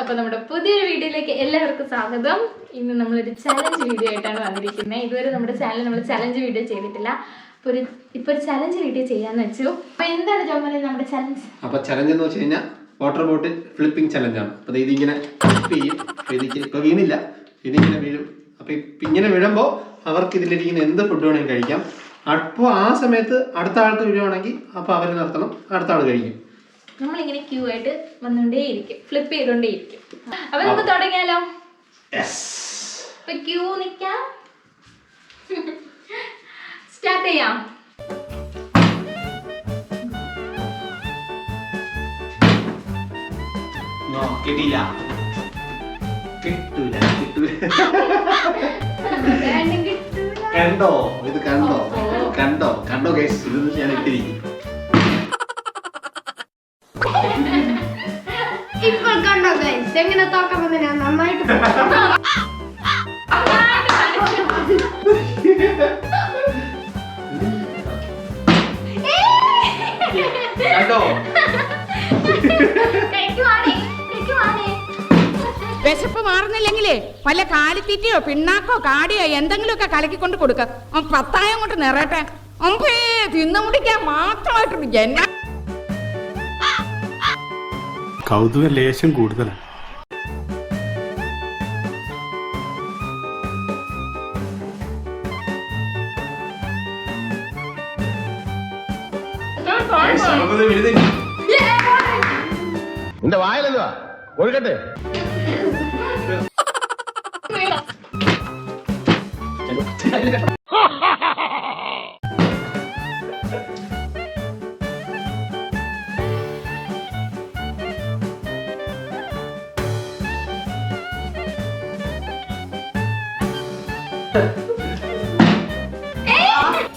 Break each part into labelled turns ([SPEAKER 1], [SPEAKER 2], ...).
[SPEAKER 1] അപ്പോൾ നമ്മുടെ പുതിയൊരു വീഡിയോയിലേക്ക് എല്ലാവർക്കും സ്വാഗതം. ഇന്ന് നമ്മളൊരു ചലഞ്ച് വീഡിയോ ആയിട്ടാണ് വന്നിരിക്കുന്നത്. ഇതുവരെ നമ്മുടെ ചാനലിൽ നമ്മൾ ചലഞ്ച് വീഡിയോ ചെയ്തിട്ടില്ല. അപ്പോൾ ഒരു ചലഞ്ച് വീഡിയോ ചെയ്യാന്ന് വെച്ചു. അപ്പോൾ എന്താണ് ജോമോനെ നമ്മുടെ ചലഞ്ച്?
[SPEAKER 2] അപ്പോൾ ചലഞ്ച് എന്ന് വെച്ച് കഴിഞ്ഞാൽ വാട്ടർ ബോട്ടിൽ ഫ്ലിപ്പിംഗ് ചലഞ്ചാണ്. അപ്പോൾ ഇതിങ്ങനെ ഫ്ലിപ്പ് ചെയ്യും. ഇപ്പോൾ വീണില്ല, ഇതിങ്ങനെ വീഴും. അപ്പോൾ ഇങ്ങനെ വീഴുമ്പോൾ അവർക്ക് ഇതിലിരിക്കുന്ന എന്ത് ഫുഡ് വേണമെങ്കിലും കഴിക്കാം. അപ്പോൾ ആ സമയത്ത് അടുത്ത ആൾക്ക് വീഴുവാണെങ്കിൽ അപ്പോൾ അവർ നിർത്തണം, അടുത്ത ആൾ കഴിക്കും.
[SPEAKER 1] നമ്മളിങ്ങനെ ക്യൂ ആയിട്ട് വന്നുകൊണ്ടേയിരിക്കും, ഫ്ലിപ്പ് ചെയ്തുകൊണ്ടേയിരിക്കും. അപ്പോൾ നമുക്ക് തുടങ്ങിയാലോ? അപ്പോൾ ക്യൂ നിൽക്കാം, സ്റ്റാർട്ട് ചെയ്യാം.
[SPEAKER 2] കിട്ടിയില്ല, കിട്ടൂല. കണ്ടോ, ഇത് കണ്ടോ കണ്ടോ കണ്ടോ ഗൈസ്, ഇത് ഞാൻ ഇട്ടിരിക്കും.
[SPEAKER 3] ഇപ്പോൾ കണ്ടോ ഗൈസ്, എങ്ങനെ തോക്കാൻ ഞാൻ നന്നായിട്ട്
[SPEAKER 2] കണ്ടോ.
[SPEAKER 4] വിശപ്പ് മാറുന്നില്ലെങ്കിലേ വല്ല കാലിത്തീറ്റയോ പിണ്ണാക്കോ കാടിയോ എന്തെങ്കിലുമൊക്കെ കലക്കിക്കൊണ്ട് കൊടുക്ക. പത്തായം കൊണ്ട് നിറയട്ടെ. അമ്പേ തിന്നു മുടിക്കാൻ മാത്രമായിട്ടുണ്ട് ജന.
[SPEAKER 5] കൗതുക ലേശം കൂടുതലാണ്.
[SPEAKER 6] നിന്റെ വായലെന്തുവാ ഒഴുകട്ടെ.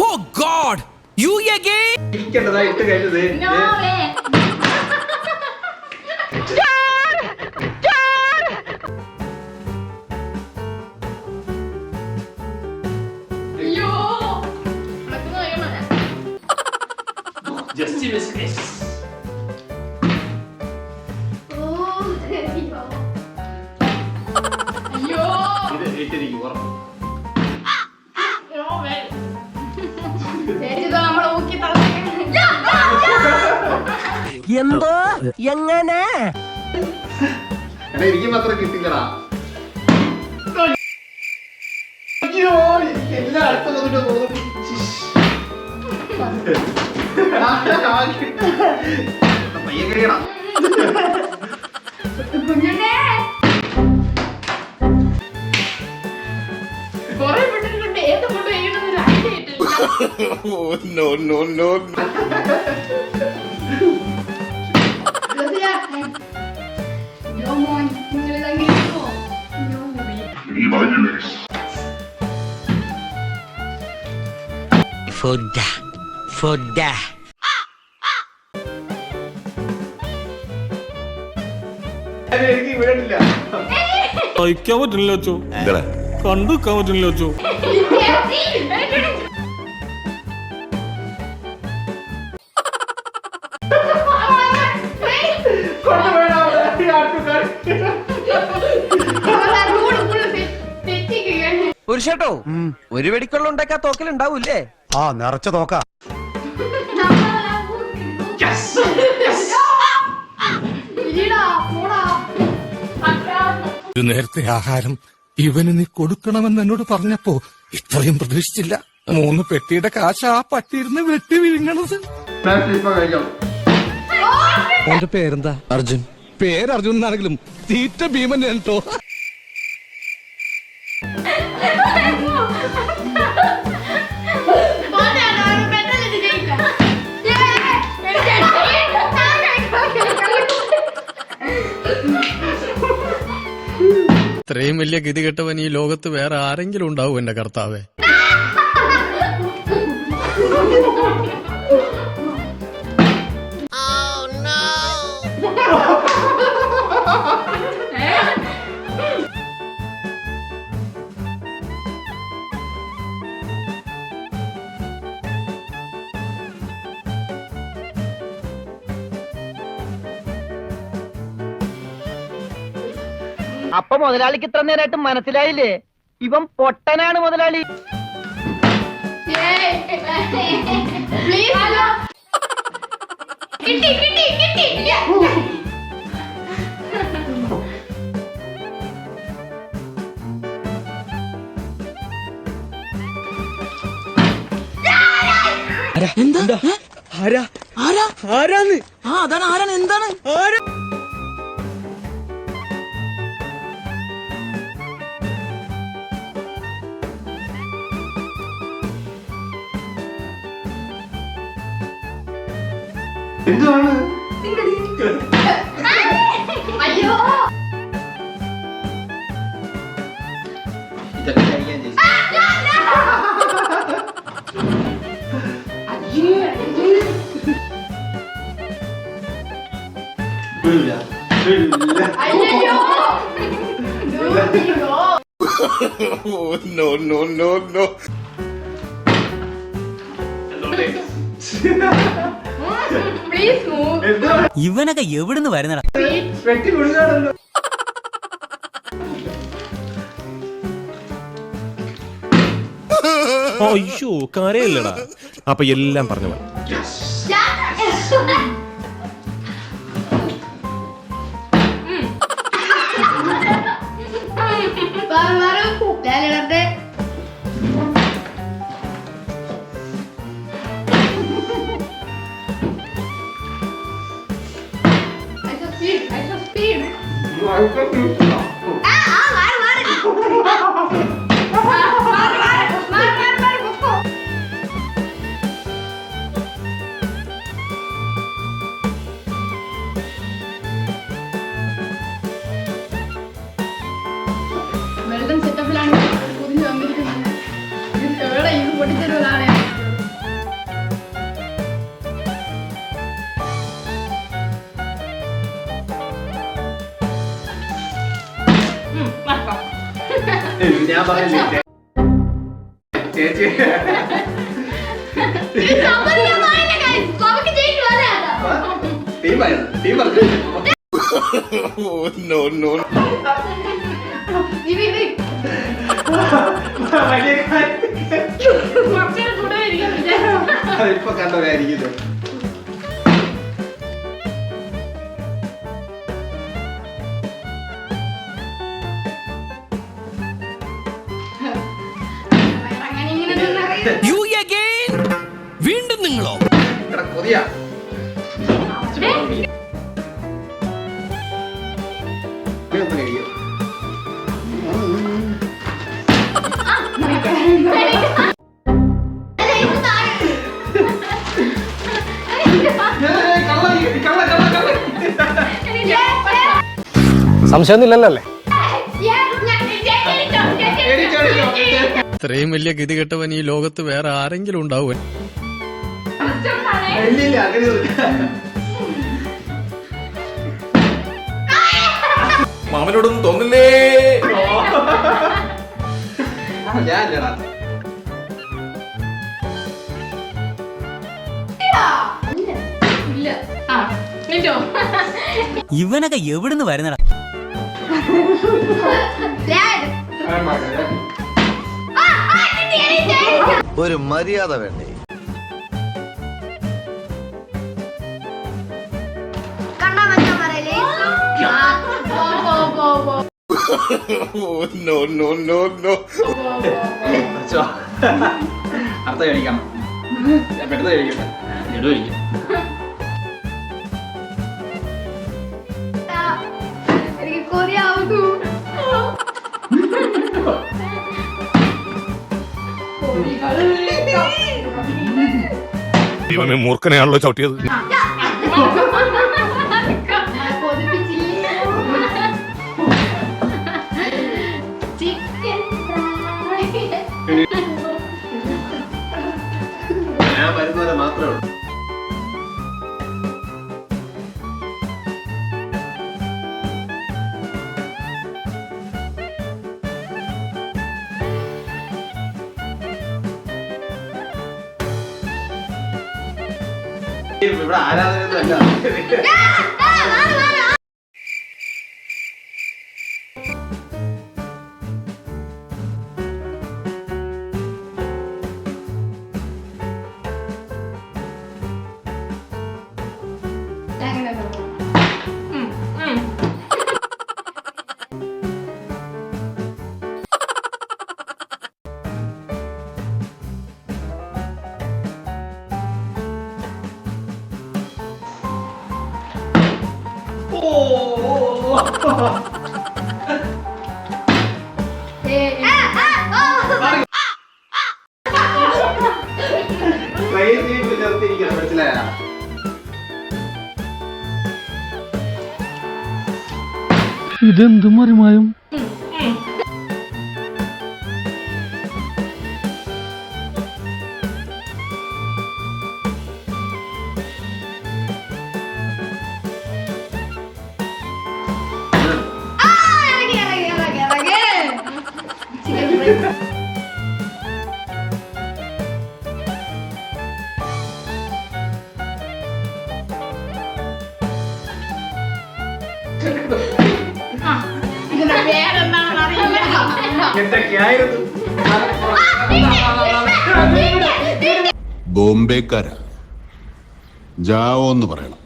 [SPEAKER 7] Oh God! You again?
[SPEAKER 2] ഇരിക്കേണ്ടതായിട്ട് കഴിഞ്ഞത്.
[SPEAKER 7] എന്തോ എങ്ങനെ
[SPEAKER 2] എനിക്ക് മാത്രം കിട്ടിക്കടാ. എല്ലാം അടുത്ത പയ്യെ കഴിയണം.
[SPEAKER 1] കുറെ പെട്ടിട്ടുണ്ട്, ഏത് ഫുഡ് കഴിക്കണമെന്നൊരു ഐഡിയ ആയിട്ടില്ല.
[SPEAKER 3] ജോമോൻ നിങ്ങൾ ഇതങ്ങിയിരിക്കുമോ?
[SPEAKER 7] Food.
[SPEAKER 2] എനിക്ക് വീണില്ല.
[SPEAKER 5] സഹിക്കാൻ പറ്റില്ല അച്ചോ, കണ്ടു വെക്കാൻ പറ്റില്ല അച്ചോ.
[SPEAKER 7] പുരുഷേട്ടോ, ഒരു വെടിക്കുള്ള ഉണ്ടാക്കാ തോക്കലുണ്ടാവൂല്ലേ?
[SPEAKER 6] ആ നിറച്ച തോക്ക.
[SPEAKER 5] ഒരു നേരത്തെ ആഹാരം ഇവന് നീ കൊടുക്കണമെന്ന് എന്നോട് പറഞ്ഞപ്പോ ഇത്രയും പ്രതീക്ഷിച്ചില്ല. 3 പെട്ടിയുടെ കാശ് ആ പട്ടിയിരുന്ന് വെട്ടി വിഴുങ്ങണത്.
[SPEAKER 7] എന്റെ പേരെന്താ? അർജുൻ.
[SPEAKER 5] പേര് അർജുൻ എന്നാണെങ്കിലും തീറ്റ ഭീമൻ കേട്ടോ. ഇത്രയും വലിയ ഗതികെട്ടവൻ ഈ ലോകത്ത് വേറെ ആരെങ്കിലും ഉണ്ടാവും എന്റെ കർത്താവേ.
[SPEAKER 7] അപ്പൊ മുതലാളിക്ക് ഇത്ര നേരമായിട്ട് മനസ്സിലായില്ലേ ഇവൻ പൊട്ടനാണ് മുതലാളി.
[SPEAKER 1] പ്ലീസ് ഹലോ കിട്ടി കിട്ടി കിട്ടി
[SPEAKER 2] എന്തുവാണ്
[SPEAKER 1] അയ്യോ
[SPEAKER 2] ഇതൊക്കെ കഴിക്കാൻ ചേച്ചി വിടില്ല, വിടില്ല.
[SPEAKER 1] അയ്യോ പ്ലീസ് മൂവ്
[SPEAKER 2] എന്തുവാണ്
[SPEAKER 8] ഇവനൊക്കെ എവിടുന്ന് വരുന്നടാ?
[SPEAKER 2] വെട്ടി വിടുകയാണല്ലോ.
[SPEAKER 9] അയ്യോ കരയല്ലടാ. അപ്പൊ എല്ലാം പറഞ്ഞു പോലെ.
[SPEAKER 3] ലാലിടട്ടെ
[SPEAKER 1] I saw speed. വെള്ളം സെറ്റപ്പിലാണ് പുതിയ വന്നിരിക്കുന്നത്. ഇത് എവിടെ ഇത് പൊട്ടിച്ചൊരുവതാണ്.
[SPEAKER 2] ഞാൻ പറഞ്ഞില്ലേ ചേച്ചി ടീമായിരുന്നു ടീം പറഞ്ഞു ഇപ്പൊ കണ്ടവരായിരിക്കും.
[SPEAKER 5] വീണ്ടും നിങ്ങളോ?
[SPEAKER 2] ഇവിടെ കൊതിയാ ഒന്ന് കഴിയും.
[SPEAKER 9] സംശയമൊന്നുമില്ലല്ലോ അല്ലേ?
[SPEAKER 5] ഇത്രയും വലിയ ഗതികെട്ടവൻ ഈ ലോകത്ത് വേറെ ആരെങ്കിലും ഉണ്ടാവും?
[SPEAKER 2] ഇല്ലില്ല, അങ്ങനെയൊന്നുമില്ല.
[SPEAKER 9] മാമനോടൊന്നും തോന്നില്ലേ?
[SPEAKER 2] ഞാനില്ലടാ.
[SPEAKER 1] ഇല്ല ആ കേട്ടോ
[SPEAKER 8] ഇവനൊക്കെ എവിടുന്ന് വരുന്നടാ?
[SPEAKER 6] ഒരു മര്യാദ വേണ്ടേ?
[SPEAKER 3] കണ്ടാ മച്ചാൻ പറയല്ലേ
[SPEAKER 2] അച്ഛോ, അടുത്ത കഴിക്കാം. ഞാൻ പെട്ടെന്ന് കഴിക്കട്ടെ. ലഡു കഴിക്കാം.
[SPEAKER 3] എനിക്ക് കൊതിയാവുന്നു.
[SPEAKER 5] ദൈവമേ, മൂർഖനെയാണല്ലോ ചവിട്ടിയത്.
[SPEAKER 2] ഞാൻ വരുന്നവരെ മാത്രമേ ഉള്ളൂ. ഇവിടെ ആരാധന മനസ്സിലായ?
[SPEAKER 7] ഇതെന്ത് മറിമായും
[SPEAKER 3] ഇതിന്റെ പേരെന്താണെന്ന് അറിയില്ല.
[SPEAKER 2] എന്തൊക്കെയായിരുന്നു?
[SPEAKER 10] ബോംബെക്കാരാ ജാവോ എന്ന് പറയണം.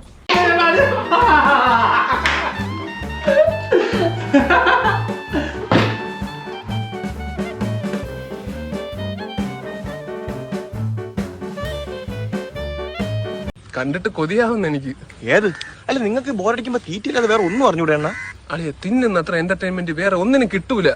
[SPEAKER 9] കണ്ടിട്ട് കൊതിയാവുന്ന എനിക്ക്.
[SPEAKER 6] ഏത് അല്ല നിങ്ങൾക്ക് ബോറടിക്കുമ്പോ തീറ്റില്ലാതെ വേറെ ഒന്നും അറിഞ്ഞൂടെ അണ്ണാ?
[SPEAKER 9] അളിയ തിന്നുന്ന അത്ര എന്റർടൈൻമെന്റ് വേറെ ഒന്നിനും കിട്ടൂല.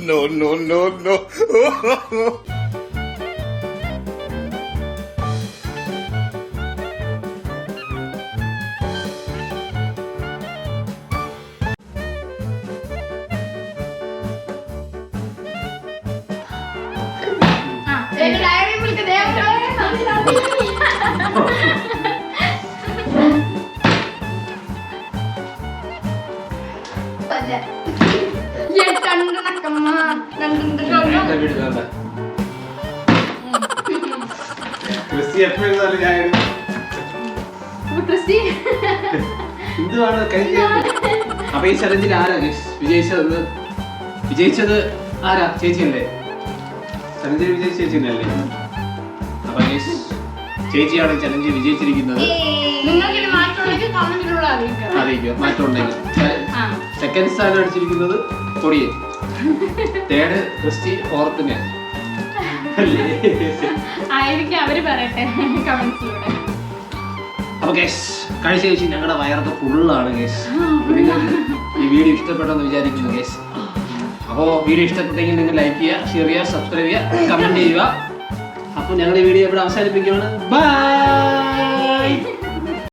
[SPEAKER 10] No no no no.
[SPEAKER 3] Dairy milk
[SPEAKER 2] Christy എപ്പോഴും നല്ല ചായ ഇടും.
[SPEAKER 1] ക്രിസ്റ്റി
[SPEAKER 2] എന്തുവാണ് കഴിഞ്ഞത്? അപ്പൊ ഈ ചലഞ്ചിൽ ആരാ വിജയിച്ചത്? വിജയിച്ചത് ആരാ? ചേച്ചിയല്ലേ? ചലഞ്ചിൽ വിജയിച്ച ചേച്ചിയല്ലേ? അപ്പൊ ചേച്ചിയാണ് ചലഞ്ച് വിജയിച്ചിരിക്കുന്നത്.
[SPEAKER 3] നിങ്ങൾക്ക് മാറ്റമുണ്ടെങ്കിൽ കമന്റിലൂടെ അറിയിക്കാം.
[SPEAKER 2] അറിയിക്കുക മാറ്റം ഉണ്ടെങ്കിൽ. സെക്കൻഡ് സ്ഥാനം അടിച്ചിരിക്കുന്നത് കൊടിയൻ, തേർഡ് ക്രിസ്റ്റി, ഫോർത്ത് ഞാൻ.
[SPEAKER 1] ആയിരിക്കും അവര് പറയട്ടെ കമന്റ്സിലൂടെ.
[SPEAKER 2] അപ്പൊ ഗൈസ് കഴിച്ച ചേച്ചി ഞങ്ങളുടെ വയറൊക്കെ ഫുള്ളാണ് ഗൈസ്. നിങ്ങൾക്ക് ഈ വീഡിയോ ഇഷ്ടപ്പെട്ടെന്ന് വിചാരിക്കുന്നു ഗൈസ്. അപ്പോൾ വീഡിയോ ഇഷ്ടപ്പെട്ടെങ്കിൽ നിങ്ങൾ ലൈക്ക് ചെയ്യുക, ഷെയർ ചെയ്യുക, സബ്സ്ക്രൈബ് ചെയ്യുക, കമന്റ് ചെയ്യുക. അപ്പോൾ ഞങ്ങൾ ഈ വീഡിയോ ഇവിടെ അവസാനിപ്പിക്കുകയാണ്. ബൈ.